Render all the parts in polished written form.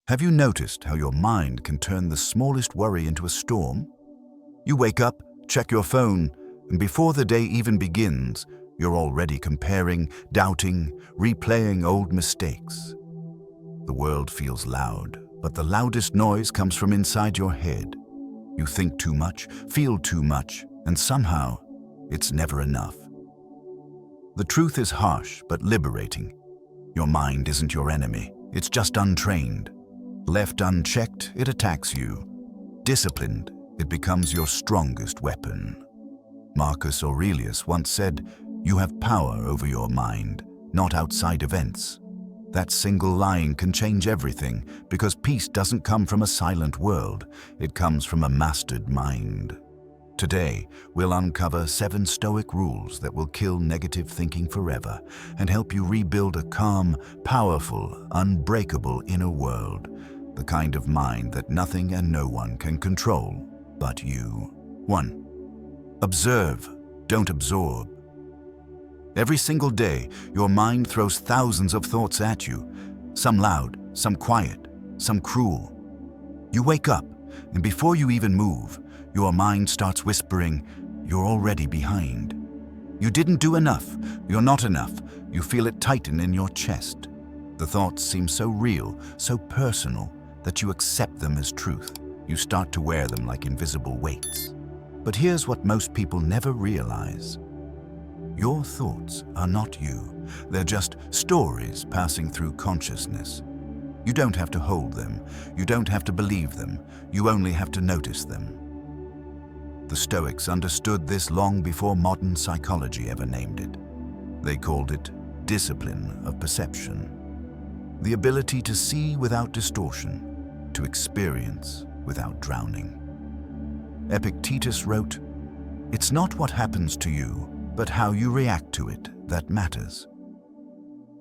Have you noticed how your mind can turn the smallest worry into a storm? You wake up, check your phone, and before the day even begins, you're already comparing, doubting, replaying old mistakes. The world feels loud, but the loudest noise comes from inside your head. You think too much, feel too much, and somehow, it's never enough. The truth is harsh but liberating. Your mind isn't your enemy, it's just untrained. Left unchecked, it attacks you. Disciplined, it becomes your strongest weapon. Marcus Aurelius once said, "You have power over your mind, not outside events." That single line can change everything, because peace doesn't come from a silent world, it comes from a mastered mind. Today, we'll uncover 7 Stoic rules that will kill negative thinking forever and help you rebuild a calm, powerful, unbreakable inner world, the kind of mind that nothing and no one can control but you. 1. Observe, don't absorb. Every single day, your mind throws thousands of thoughts at you, some loud, some quiet, some cruel. You wake up, and before you even move, your mind starts whispering, "You're already behind. You didn't do enough, you're not enough." You feel it tighten in your chest. The thoughts seem so real, so personal, that you accept them as truth. You start to wear them like invisible weights. But here's what most people never realize. Your thoughts are not you. They're just stories passing through consciousness. You don't have to hold them. You don't have to believe them. You only have to notice them. The Stoics understood this long before modern psychology ever named it. They called it discipline of perception. The ability to see without distortion, to experience without drowning. Epictetus wrote, "It's not what happens to you, but how you react to it that matters."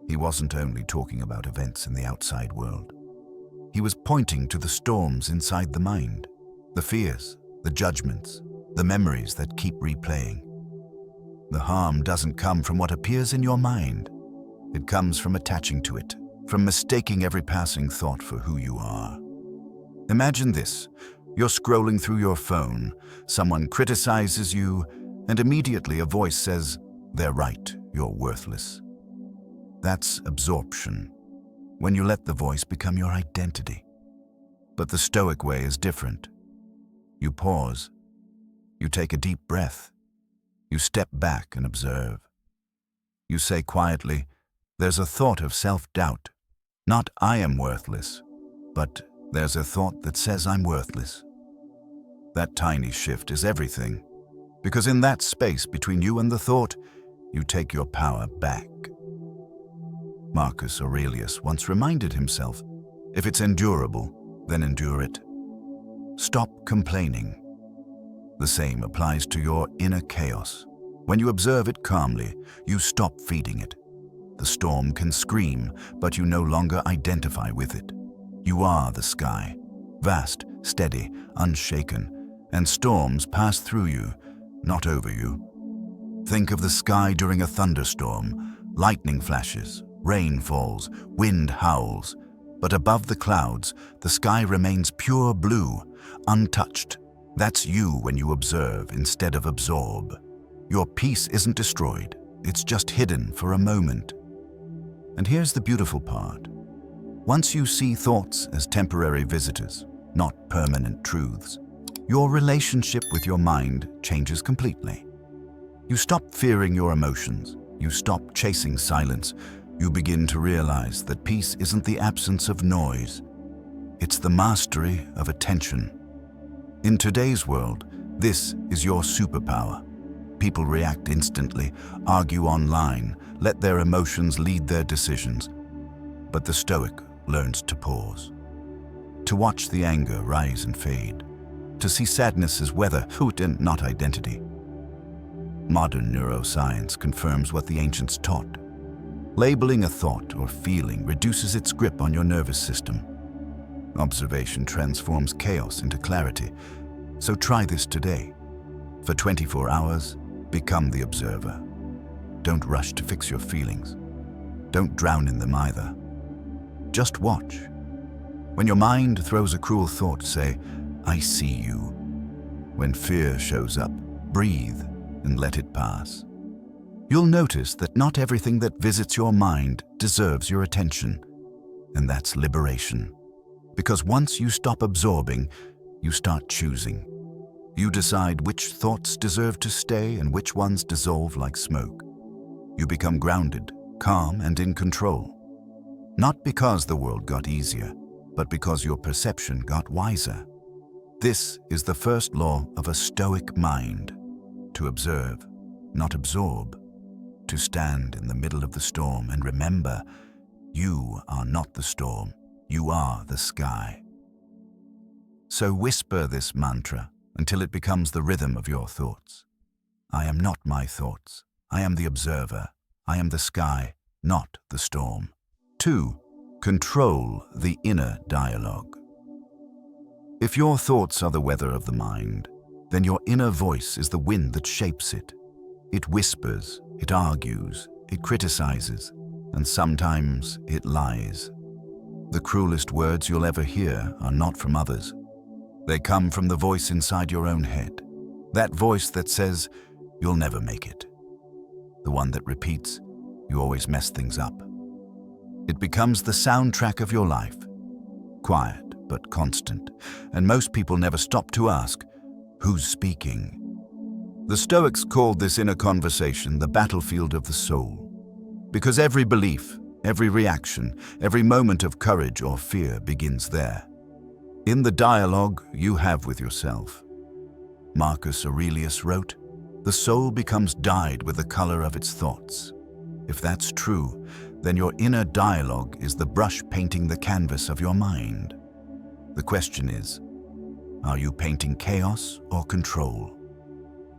He wasn't only talking about events in the outside world. He was pointing to the storms inside the mind, the fears, the judgments, the memories that keep replaying. The harm doesn't come from what appears in your mind. It comes from attaching to it, from mistaking every passing thought for who you are. Imagine this. You're scrolling through your phone, someone criticizes you, and immediately a voice says, "They're right, you're worthless." That's absorption, when you let the voice become your identity. But the Stoic way is different. You pause. You take a deep breath. You step back and observe. You say quietly, "There's a thought of self-doubt. Not 'I am worthless,' but there's a thought that says I'm worthless." That tiny shift is everything, because in that space between you and the thought, you take your power back. Marcus Aurelius once reminded himself, "If it's endurable, then endure it. Stop complaining." The same applies to your inner chaos. When you observe it calmly, you stop feeding it. The storm can scream, but you no longer identify with it. You are the sky, vast, steady, unshaken, and storms pass through you, not over you. Think of the sky during a thunderstorm. Lightning flashes, rain falls, wind howls. But above the clouds, the sky remains pure blue, untouched. That's you when you observe instead of absorb. Your peace isn't destroyed, it's just hidden for a moment. And here's the beautiful part. Once you see thoughts as temporary visitors, not permanent truths, your relationship with your mind changes completely. You stop fearing your emotions, you stop chasing silence, you begin to realize that peace isn't the absence of noise, it's the mastery of attention. In today's world, this is your superpower. People react instantly, argue online, let their emotions lead their decisions. But the Stoic learns to pause, to watch the anger rise and fade, to see sadness as weather, and not identity. Modern neuroscience confirms what the ancients taught. Labeling a thought or feeling reduces its grip on your nervous system. Observation transforms chaos into clarity. So try this today. For 24 hours, become the observer. Don't rush to fix your feelings. Don't drown in them either. Just watch. When your mind throws a cruel thought, say, "I see you." When fear shows up, breathe and let it pass. You'll notice that not everything that visits your mind deserves your attention, and that's liberation. Because once you stop absorbing, you start choosing. You decide which thoughts deserve to stay and which ones dissolve like smoke. You become grounded, calm, and in control. Not because the world got easier, but because your perception got wiser. This is the first law of a Stoic mind: to observe, not absorb, to stand in the middle of the storm and remember, you are not the storm, you are the sky. So whisper this mantra until it becomes the rhythm of your thoughts. I am not my thoughts. I am the observer. I am the sky, not the storm. 2. Control the inner dialogue. If your thoughts are the weather of the mind, then your inner voice is the wind that shapes it. It whispers, it argues, it criticizes, and sometimes it lies. The cruelest words you'll ever hear are not from others. They come from the voice inside your own head. That voice that says, you'll never make it. The one that repeats, you always mess things up. It becomes the soundtrack of your life. Quiet but constant, and most people never stop to ask, who's speaking? The Stoics called this inner conversation the battlefield of the soul, because every belief, every reaction, every moment of courage or fear begins there, in the dialogue you have with yourself. Marcus Aurelius wrote, "The soul becomes dyed with the color of its thoughts." If that's true, then your inner dialogue is the brush painting the canvas of your mind. The question is, are you painting chaos or control?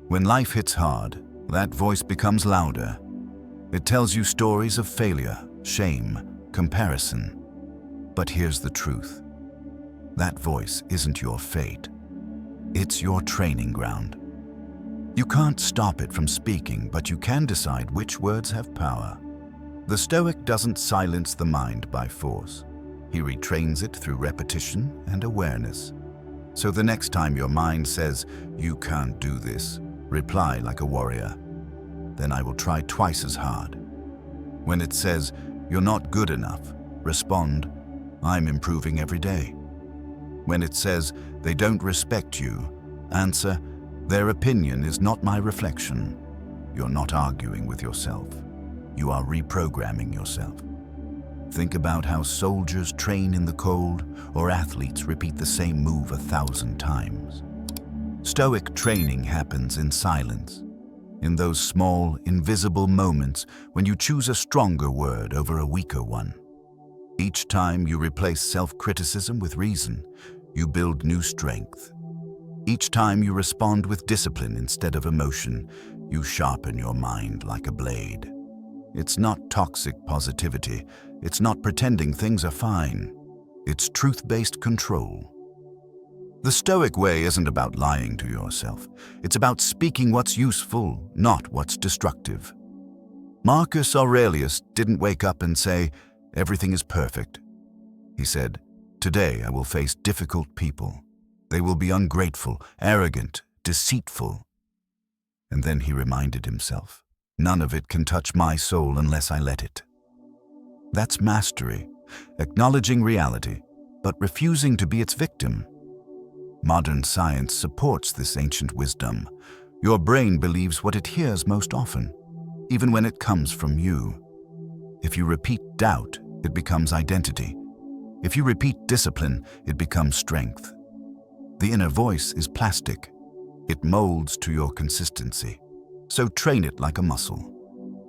When life hits hard, that voice becomes louder. It tells you stories of failure, shame, comparison. But here's the truth. That voice isn't your fate. It's your training ground. You can't stop it from speaking, but you can decide which words have power. The Stoic doesn't silence the mind by force. He retrains it through repetition and awareness. So the next time your mind says, "You can't do this," reply like a warrior. "Then I will try twice as hard." When it says, "You're not good enough," respond, "I'm improving every day." When it says, "They don't respect you," answer, "Their opinion is not my reflection." You're not arguing with yourself. You are reprogramming yourself. Think about how soldiers train in the cold or athletes repeat the same move 1,000 times. Stoic training happens in silence, in those small, invisible moments when you choose a stronger word over a weaker one. Each time you replace self-criticism with reason, you build new strength. Each time you respond with discipline instead of emotion, you sharpen your mind like a blade. It's not toxic positivity. It's not pretending things are fine. It's truth-based control. The Stoic way isn't about lying to yourself. It's about speaking what's useful, not what's destructive. Marcus Aurelius didn't wake up and say, "Everything is perfect." He said, "Today I will face difficult people. They will be ungrateful, arrogant, deceitful." And then he reminded himself, "None of it can touch my soul unless I let it." That's mastery, acknowledging reality, but refusing to be its victim. Modern science supports this ancient wisdom. Your brain believes what it hears most often, even when it comes from you. If you repeat doubt, it becomes identity. If you repeat discipline, it becomes strength. The inner voice is plastic. It molds to your consistency. So train it like a muscle.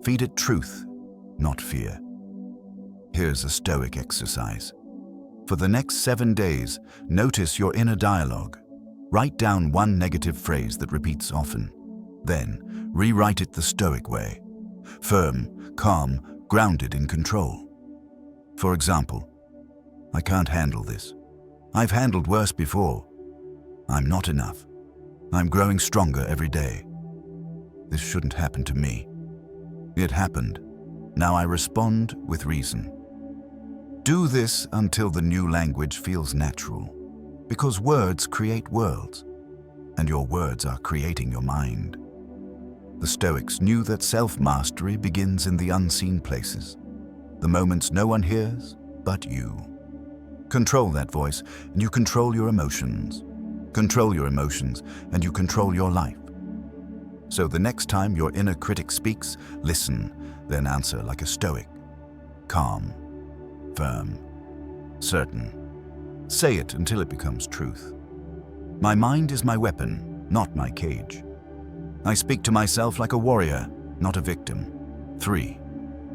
Feed it truth, not fear. Here's a Stoic exercise. For the next 7 days, notice your inner dialogue. Write down one negative phrase that repeats often. Then, rewrite it the Stoic way. Firm, calm, grounded in control. For example, "I can't handle this. I've handled worse before. I'm not enough. I'm growing stronger every day. This shouldn't happen to me. It happened. Now I respond with reason." Do this until the new language feels natural, because words create worlds, and your words are creating your mind. The Stoics knew that self-mastery begins in the unseen places, the moments no one hears but you. Control that voice, and you control your emotions. Control your emotions, and you control your life. So the next time your inner critic speaks, listen, then answer like a Stoic. Calm, firm, certain. Say it until it becomes truth. My mind is my weapon, not my cage. I speak to myself like a warrior, not a victim. 3.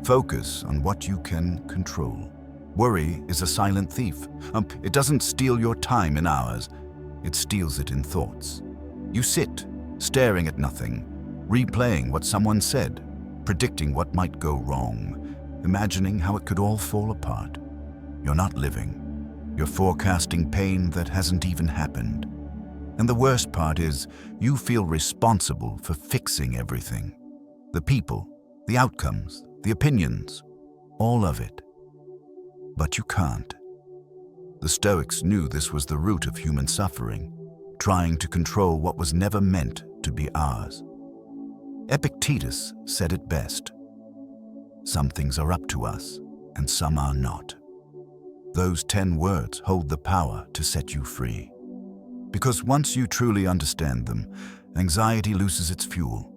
Focus on what you can control. Worry is a silent thief. It doesn't steal your time in hours. It steals it in thoughts. You sit, staring at nothing, replaying what someone said, predicting what might go wrong, imagining how it could all fall apart. You're not living. You're forecasting pain that hasn't even happened. And the worst part is, you feel responsible for fixing everything. The people, the outcomes, the opinions, all of it. But you can't. The Stoics knew this was the root of human suffering, trying to control what was never meant to be ours. Epictetus said it best. Some things are up to us, and some are not. Those 10 words hold the power to set you free. Because once you truly understand them, anxiety loses its fuel.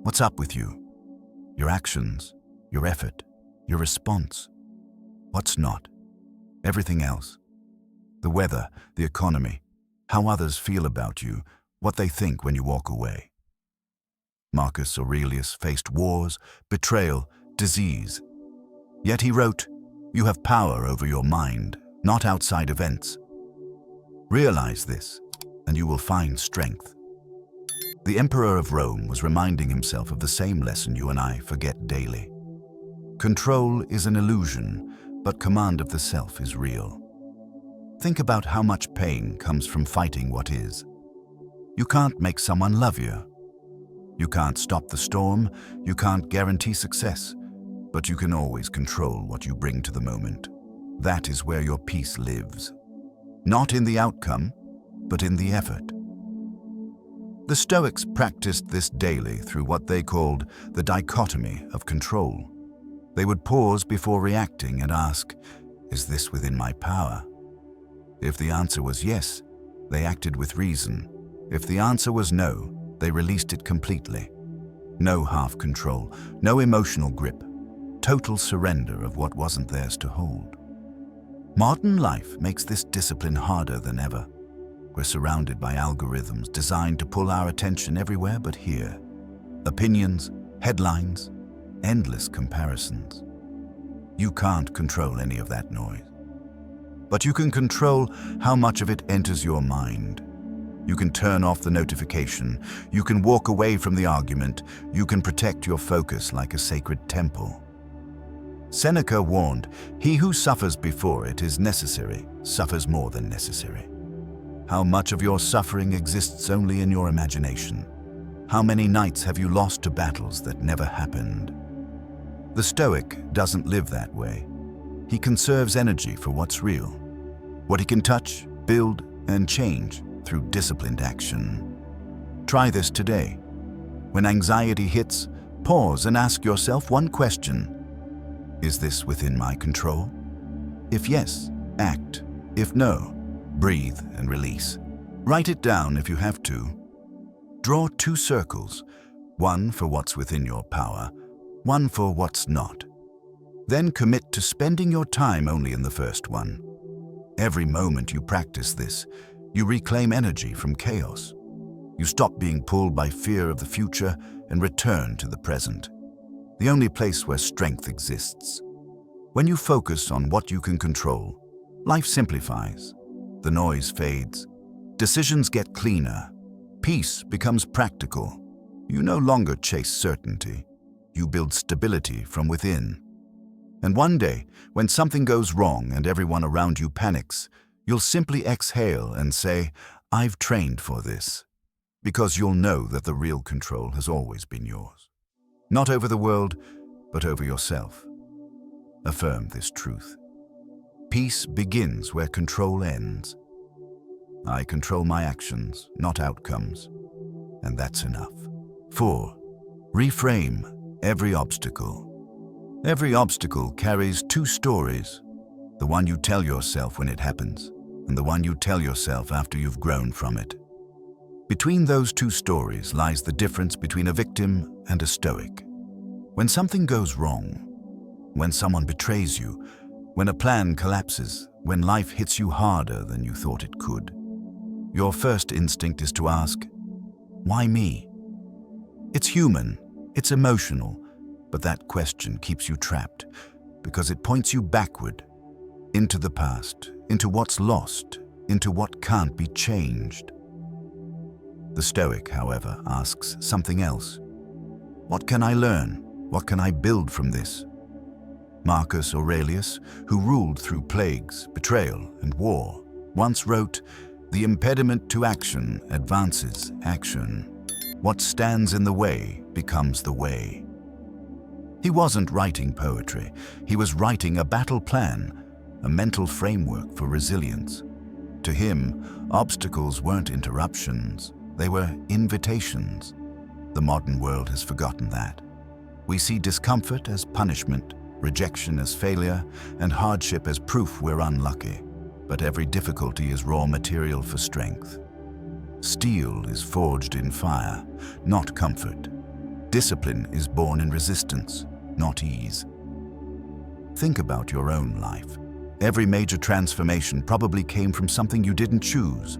What's up with you? Your actions, your effort, your response. What's not? Everything else. The weather, the economy, how others feel about you, what they think when you walk away. Marcus Aurelius faced wars, betrayal, disease. Yet he wrote, "You have power over your mind, not outside events." Realize this, and you will find strength. The Emperor of Rome was reminding himself of the same lesson you and I forget daily. Control is an illusion, but command of the self is real. Think about how much pain comes from fighting what is. You can't make someone love you. You can't stop the storm, you can't guarantee success, but you can always control what you bring to the moment. That is where your peace lives. Not in the outcome, but in the effort. The Stoics practiced this daily through what they called the dichotomy of control. They would pause before reacting and ask, "Is this within my power?" If the answer was yes, they acted with reason. If the answer was no, they released it completely. No half control, no emotional grip, total surrender of what wasn't theirs to hold. Modern life makes this discipline harder than ever. We're surrounded by algorithms designed to pull our attention everywhere but here. Opinions, headlines, endless comparisons. You can't control any of that noise. But you can control how much of it enters your mind. You can turn off the notification. You can walk away from the argument. You can protect your focus like a sacred temple. Seneca warned, "He who suffers before it is necessary, suffers more than necessary." How much of your suffering exists only in your imagination? How many nights have you lost to battles that never happened? The Stoic doesn't live that way. He conserves energy for what's real, what he can touch, build, and change through disciplined action. Try this today. When anxiety hits, pause and ask yourself one question. Is this within my control? If yes, act. If no, breathe and release. Write it down if you have to. Draw 2 circles, one for what's within your power, one for what's not. Then commit to spending your time only in the first one. Every moment you practice this, you reclaim energy from chaos. You stop being pulled by fear of the future and return to the present, the only place where strength exists. When you focus on what you can control, life simplifies. The noise fades. Decisions get cleaner. Peace becomes practical. You no longer chase certainty. You build stability from within. And one day, when something goes wrong and everyone around you panics, you'll simply exhale and say, "I've trained for this." Because you'll know that the real control has always been yours. Not over the world, but over yourself. Affirm this truth. Peace begins where control ends. I control my actions, not outcomes, and that's enough. 4. Reframe every obstacle. Every obstacle carries two stories, the one you tell yourself when it happens, and the one you tell yourself after you've grown from it. Between those two stories lies the difference between a victim and a stoic. When something goes wrong, when someone betrays you, when a plan collapses, when life hits you harder than you thought it could, your first instinct is to ask, why me? It's human, it's emotional, but that question keeps you trapped because it points you backward, into the past, into what's lost, into what can't be changed. The Stoic, however, asks something else. What can I learn? What can I build from this? Marcus Aurelius, who ruled through plagues, betrayal, and war, once wrote, "The impediment to action advances action. What stands in the way becomes the way." He wasn't writing poetry. He was writing a battle plan, a mental framework for resilience. To him, obstacles weren't interruptions. They were invitations. The modern world has forgotten that. We see discomfort as punishment, rejection as failure, and hardship as proof we're unlucky. But every difficulty is raw material for strength. Steel is forged in fire, not comfort. Discipline is born in resistance, not ease. Think about your own life. Every major transformation probably came from something you didn't choose.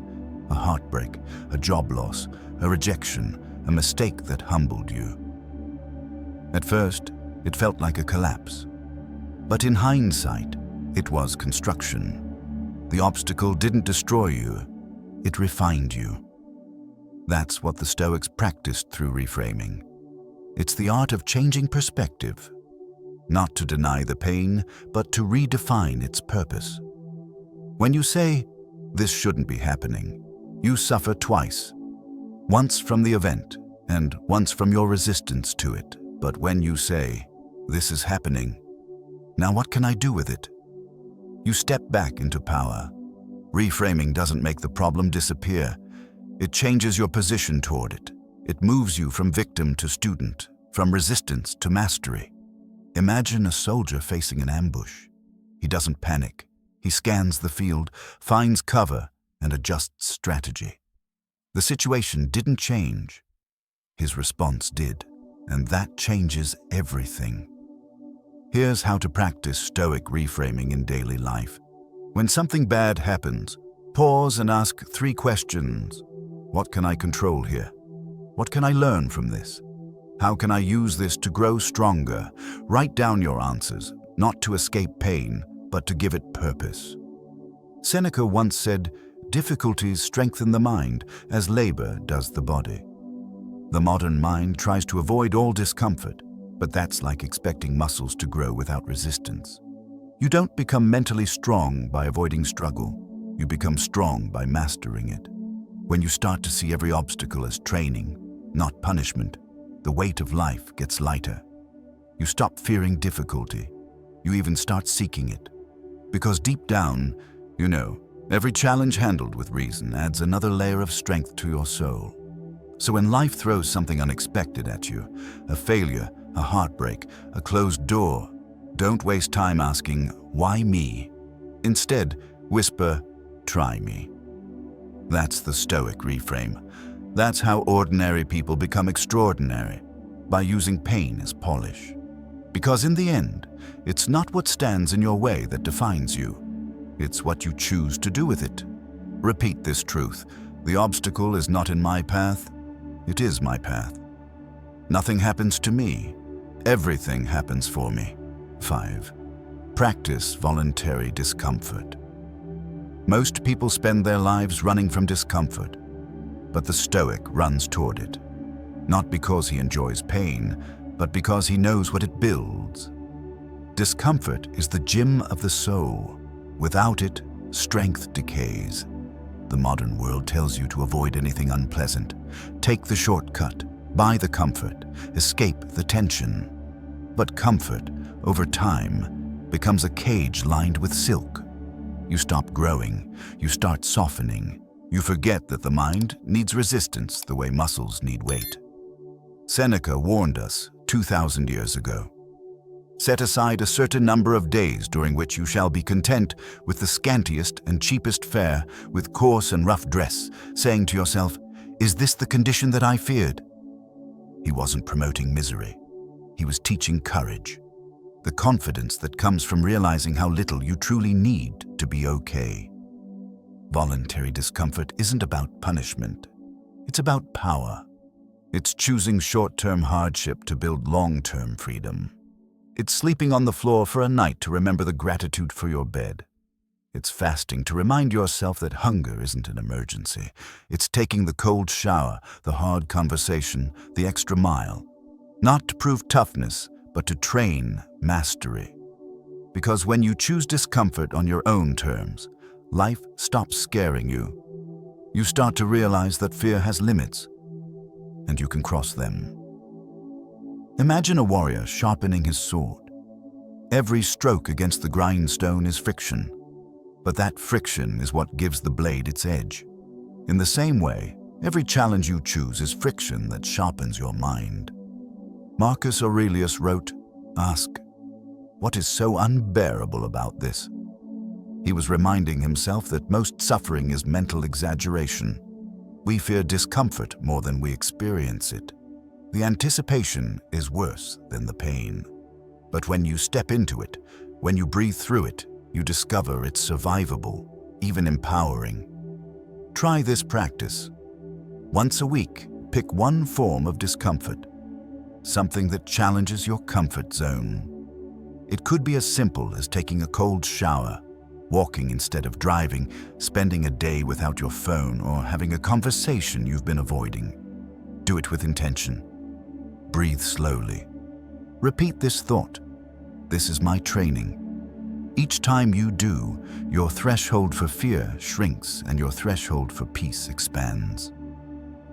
A heartbreak, a job loss, a rejection, a mistake that humbled you. At first, it felt like a collapse. But in hindsight, it was construction. The obstacle didn't destroy you, it refined you. That's what the Stoics practiced through reframing. It's the art of changing perspective, not to deny the pain, but to redefine its purpose. When you say, "This shouldn't be happening," you suffer twice. Once from the event, and once from your resistance to it. But when you say, "This is happening, now what can I do with it?" you step back into power. Reframing doesn't make the problem disappear. It changes your position toward it. It moves you from victim to student, from resistance to mastery. Imagine a soldier facing an ambush. He doesn't panic. He scans the field, finds cover, and adjusts strategy. The situation didn't change. His response did, and that changes everything. Here's how to practice Stoic reframing in daily life. When something bad happens, pause and ask 3 questions. What can I control here? What can I learn from this? How can I use this to grow stronger? Write down your answers, not to escape pain, but to give it purpose. Seneca once said, "Difficulties strengthen the mind as labor does the body." The modern mind tries to avoid all discomfort, but that's like expecting muscles to grow without resistance. You don't become mentally strong by avoiding struggle. You become strong by mastering it. When you start to see every obstacle as training, not punishment, the weight of life gets lighter. You stop fearing difficulty. You even start seeking it. Because deep down, you know, every challenge handled with reason adds another layer of strength to your soul. So when life throws something unexpected at you, a failure, a heartbreak, a closed door, don't waste time asking, "Why me?" Instead, whisper, "Try me." That's the Stoic reframe. That's how ordinary people become extraordinary, by using pain as polish. Because in the end, it's not what stands in your way that defines you. It's what you choose to do with it. Repeat this truth. The obstacle is not in my path. It is my path. Nothing happens to me. Everything happens for me. 5. Practice voluntary discomfort. Most people spend their lives running from discomfort, but the Stoic runs toward it. Not because he enjoys pain, but because he knows what it builds. Discomfort is the gym of the soul. Without it, strength decays. The modern world tells you to avoid anything unpleasant. Take the shortcut, buy the comfort, escape the tension. But comfort, over time, becomes a cage lined with silk. You stop growing, you start softening. You forget that the mind needs resistance the way muscles need weight. Seneca warned us 2,000 years ago. Set aside a certain number of days during which you shall be content with the scantiest and cheapest fare, with coarse and rough dress, saying to yourself, "Is this the condition that I feared?" He wasn't promoting misery. He was teaching courage, the confidence that comes from realizing how little you truly need to be okay. Voluntary discomfort isn't about punishment. It's about power. It's choosing short-term hardship to build long-term freedom. It's sleeping on the floor for a night to remember the gratitude for your bed. It's fasting to remind yourself that hunger isn't an emergency. It's taking the cold shower, the hard conversation, the extra mile. Not to prove toughness, but to train mastery. Because when you choose discomfort on your own terms, life stops scaring you. You start to realize that fear has limits, and you can cross them. Imagine a warrior sharpening his sword. Every stroke against the grindstone is friction, but that friction is what gives the blade its edge. In the same way, every challenge you choose is friction that sharpens your mind. Marcus Aurelius wrote, "Ask, what is so unbearable about this?" He was reminding himself that most suffering is mental exaggeration. We fear discomfort more than we experience it. The anticipation is worse than the pain. But when you step into it, when you breathe through it, you discover it's survivable, even empowering. Try this practice. Once a week, pick one form of discomfort, something that challenges your comfort zone. It could be as simple as taking a cold shower, walking instead of driving, spending a day without your phone, or having a conversation you've been avoiding. Do it with intention. Breathe slowly. Repeat this thought. This is my training. Each time you do, your threshold for fear shrinks and your threshold for peace expands.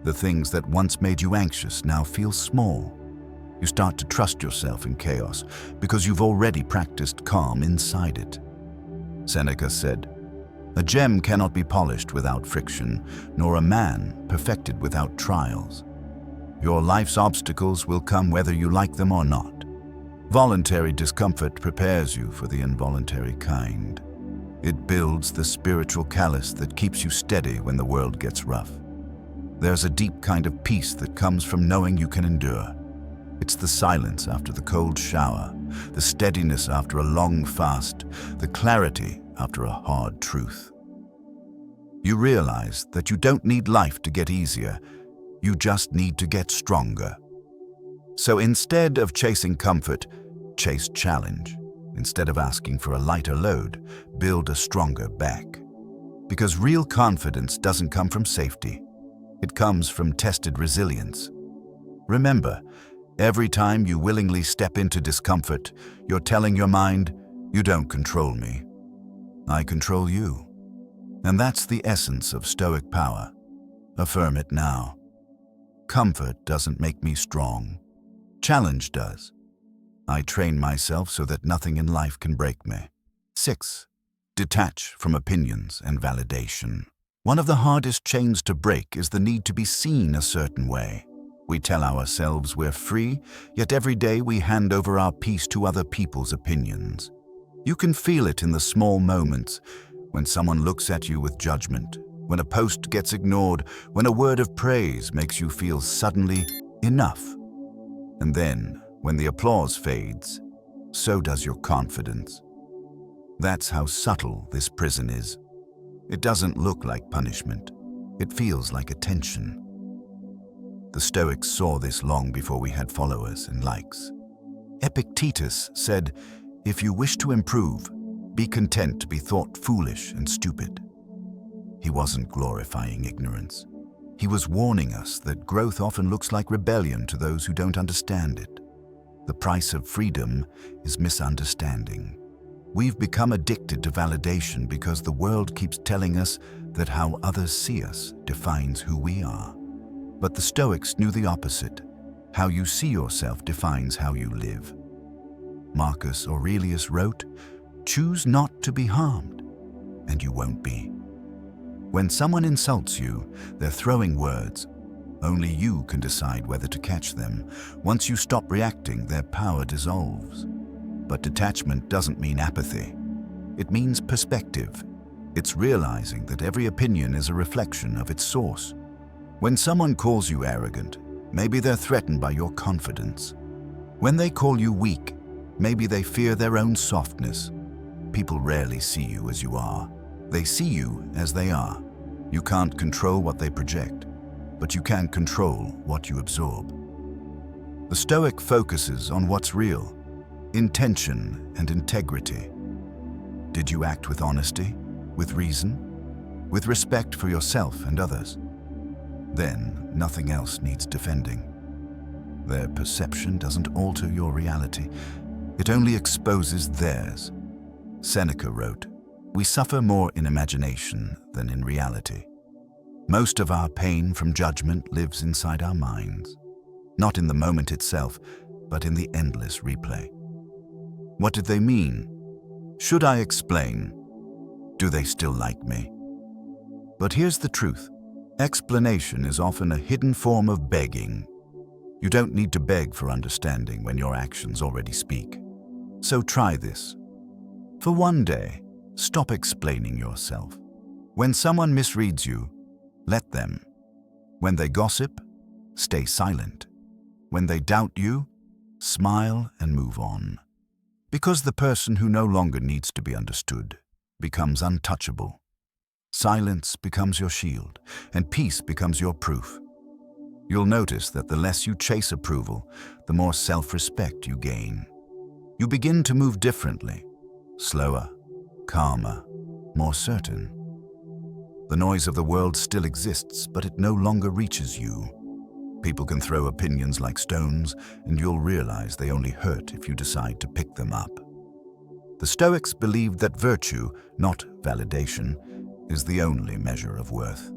The things that once made you anxious now feel small. You start to trust yourself in chaos because you've already practiced calm inside it. Seneca said, "A gem cannot be polished without friction, nor a man perfected without trials." Your life's obstacles will come whether you like them or not. Voluntary discomfort prepares you for the involuntary kind. It builds the spiritual callus that keeps you steady when the world gets rough. There's a deep kind of peace that comes from knowing you can endure. It's the silence after the cold shower, the steadiness after a long fast, the clarity after a hard truth. You realize that you don't need life to get easier, you just need to get stronger. So instead of chasing comfort, chase challenge. Instead of asking for a lighter load, build a stronger back. Because real confidence doesn't come from safety. It comes from tested resilience. Remember, every time you willingly step into discomfort, you're telling your mind, "You don't control me. I control you." And that's the essence of Stoic power. Affirm it now. Comfort doesn't make me strong. Challenge does. I train myself so that nothing in life can break me. 6. Detach from opinions and validation. One of the hardest chains to break is the need to be seen a certain way. We tell ourselves we're free, yet every day we hand over our peace to other people's opinions. You can feel it in the small moments, when someone looks at you with judgment, when a post gets ignored, when a word of praise makes you feel suddenly enough. And then, when the applause fades, so does your confidence. That's how subtle this prison is. It doesn't look like punishment. It feels like attention. The Stoics saw this long before we had followers and likes. Epictetus said, "If you wish to improve, be content to be thought foolish and stupid." He wasn't glorifying ignorance. He was warning us that growth often looks like rebellion to those who don't understand it. The price of freedom is misunderstanding. We've become addicted to validation because the world keeps telling us that how others see us defines who we are. But the Stoics knew the opposite. How you see yourself defines how you live. Marcus Aurelius wrote, "Choose not to be harmed." and you won't be. When someone insults you, they're throwing words. Only you can decide whether to catch them. Once you stop reacting, their power dissolves. But detachment doesn't mean apathy. It means perspective. It's realizing that every opinion is a reflection of its source. When someone calls you arrogant, maybe they're threatened by your confidence. When they call you weak, maybe they fear their own softness. People rarely see you as you are. They see you as they are. You can't control what they project, but you can control what you absorb. The Stoic focuses on what's real, intention and integrity. Did you act with honesty, with reason, with respect for yourself and others? Then nothing else needs defending. Their perception doesn't alter your reality. It only exposes theirs. Seneca wrote, "We suffer more in imagination than in reality." Most of our pain from judgment lives inside our minds, not in the moment itself, but in the endless replay. What did they mean? Should I explain? Do they still like me? But here's the truth. Explanation is often a hidden form of begging. You don't need to beg for understanding when your actions already speak. So try this. For one day, stop explaining yourself. When someone misreads you, let them. When they gossip, stay silent. When they doubt you, smile and move on. Because the person who no longer needs to be understood becomes untouchable. Silence becomes your shield, and peace becomes your proof. You'll notice that the less you chase approval, the more self-respect you gain. You begin to move differently, slower, calmer, more certain. The noise of the world still exists, but it no longer reaches you. People can throw opinions like stones, and you'll realize they only hurt if you decide to pick them up. The Stoics believed that virtue, not validation, is the only measure of worth.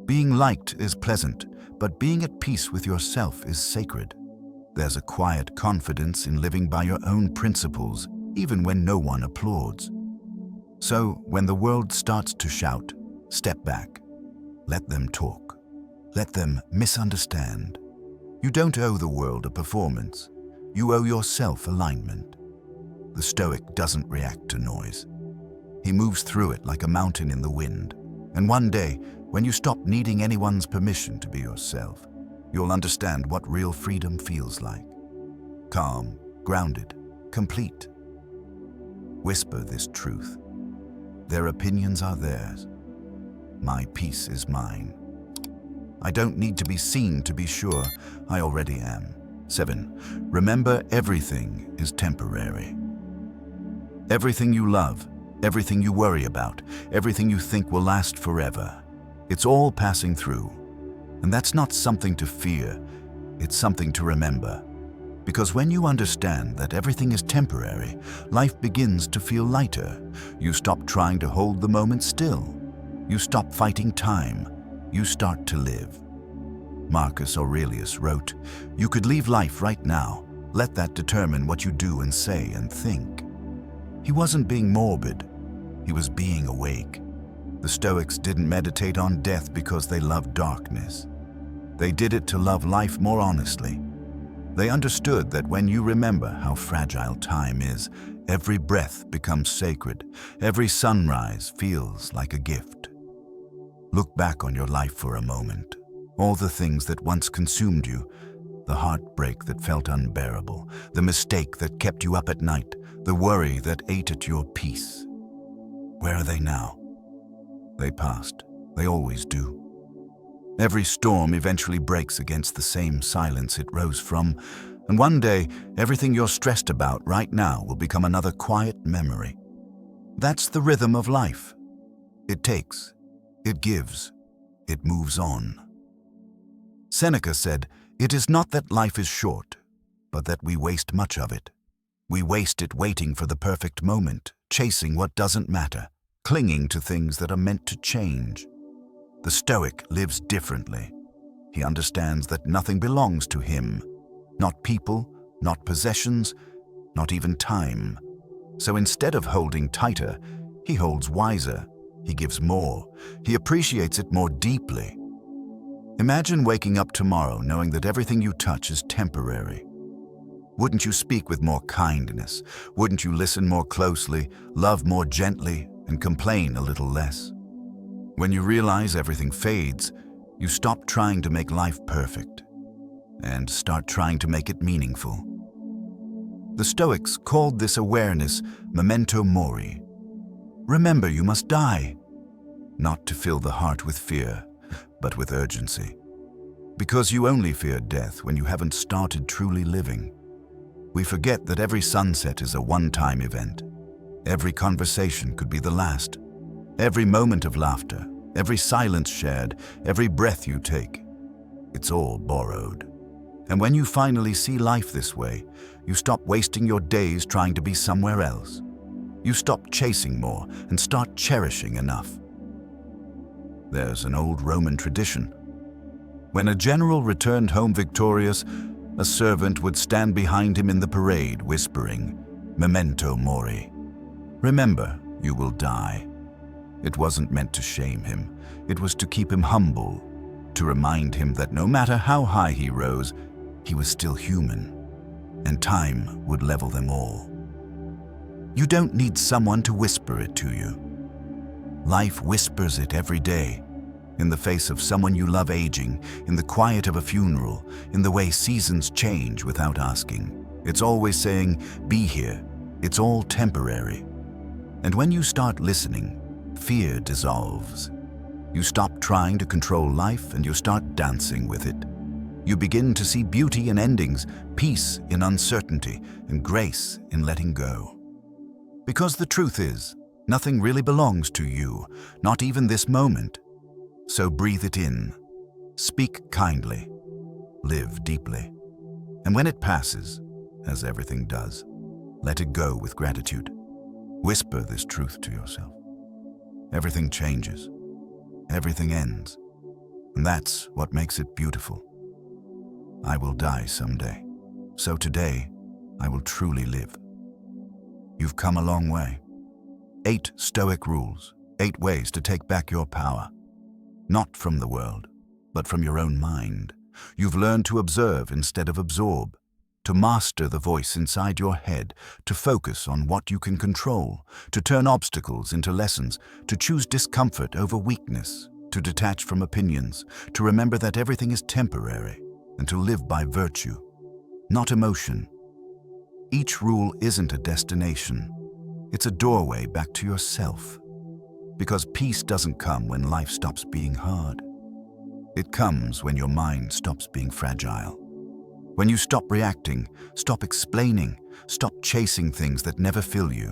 Being liked is pleasant, but being at peace with yourself is sacred. There's a quiet confidence in living by your own principles, even when no one applauds. So, when the world starts to shout, step back. Let them talk. Let them misunderstand. You don't owe the world a performance. You owe yourself alignment. The Stoic doesn't react to noise. He moves through it like a mountain in the wind. And one day, when you stop needing anyone's permission to be yourself, you'll understand what real freedom feels like. Calm, grounded, complete. Whisper this truth. Their opinions are theirs. My peace is mine. I don't need to be seen to be sure. I already am. 7. Remember, everything is temporary. Everything you love, everything you worry about, everything you think will last forever, it's all passing through. And that's not something to fear, it's something to remember. Because when you understand that everything is temporary, life begins to feel lighter. You stop trying to hold the moment still. You stop fighting time. You start to live. Marcus Aurelius wrote, "You could leave life right now. Let that determine what you do and say and think." He wasn't being morbid. He was being awake. The Stoics didn't meditate on death because they loved darkness. They did it to love life more honestly. They understood that when you remember how fragile time is, every breath becomes sacred. Every sunrise feels like a gift. Look back on your life for a moment. All the things that once consumed you, the heartbreak that felt unbearable, the mistake that kept you up at night, the worry that ate at your peace. Where are they now? They passed. They always do. Every storm eventually breaks against the same silence it rose from, and one day, everything you're stressed about right now will become another quiet memory. That's the rhythm of life. It takes, it gives, it moves on. Seneca said, "It is not that life is short, but that we waste much of it. We waste it waiting for the perfect moment, chasing what doesn't matter, clinging to things that are meant to change." The Stoic lives differently. He understands that nothing belongs to him, not people, not possessions, not even time. So instead of holding tighter, He holds wiser. He gives more. He appreciates it more deeply. Imagine waking up tomorrow knowing that everything you touch is temporary. Wouldn't you speak with more kindness? Wouldn't you listen more closely, love more gently, and complain a little less? When you realize everything fades, you stop trying to make life perfect and start trying to make it meaningful. The Stoics called this awareness memento mori. Remember, you must die, not to fill the heart with fear, but with urgency. Because you only fear death when you haven't started truly living. We forget that every sunset is a one-time event. Every conversation could be the last. Every moment of laughter, every silence shared, every breath you take, it's all borrowed. And when you finally see life this way, you stop wasting your days trying to be somewhere else. You stop chasing more and start cherishing enough. There's an old Roman tradition. When a general returned home victorious, a servant would stand behind him in the parade, whispering, "Memento mori." Remember, you will die. It wasn't meant to shame him. It was to keep him humble, to remind him that no matter how high he rose, he was still human, and time would level them all. You don't need someone to whisper it to you. Life whispers it every day, in the face of someone you love aging, in the quiet of a funeral, in the way seasons change without asking. It's always saying, "Be here. It's all temporary." And when you start listening, fear dissolves. You stop trying to control life and you start dancing with it. You begin to see beauty in endings, peace in uncertainty, and grace in letting go. Because the truth is, nothing really belongs to you, not even this moment. So breathe it in, speak kindly, live deeply. And when it passes, as everything does, let it go with gratitude. Whisper this truth to yourself. Everything changes, everything ends, and that's what makes it beautiful. I will die someday, so today I will truly live. You've come a long way. 8 Stoic rules, 8 ways to take back your power. Not from the world, but from your own mind. You've learned to observe instead of absorb, to master the voice inside your head, to focus on what you can control, to turn obstacles into lessons, to choose discomfort over weakness, to detach from opinions, to remember that everything is temporary, and to live by virtue, not emotion. Each rule isn't a destination. It's a doorway back to yourself. Because peace doesn't come when life stops being hard. It comes when your mind stops being fragile. When you stop reacting, stop explaining, stop chasing things that never fill you.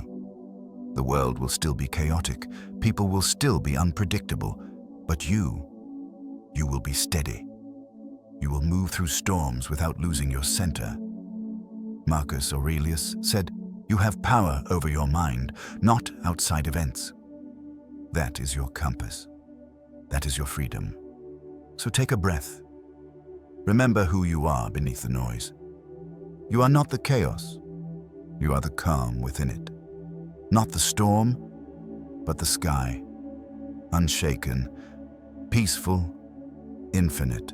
The world will still be chaotic, people will still be unpredictable, but you will be steady. You will move through storms without losing your center. Marcus Aurelius said, "You have power over your mind, not outside events." That is your compass. That is your freedom. So take a breath. Remember who you are beneath the noise. You are not the chaos. You are the calm within it. Not the storm, but the sky. Unshaken, peaceful, infinite.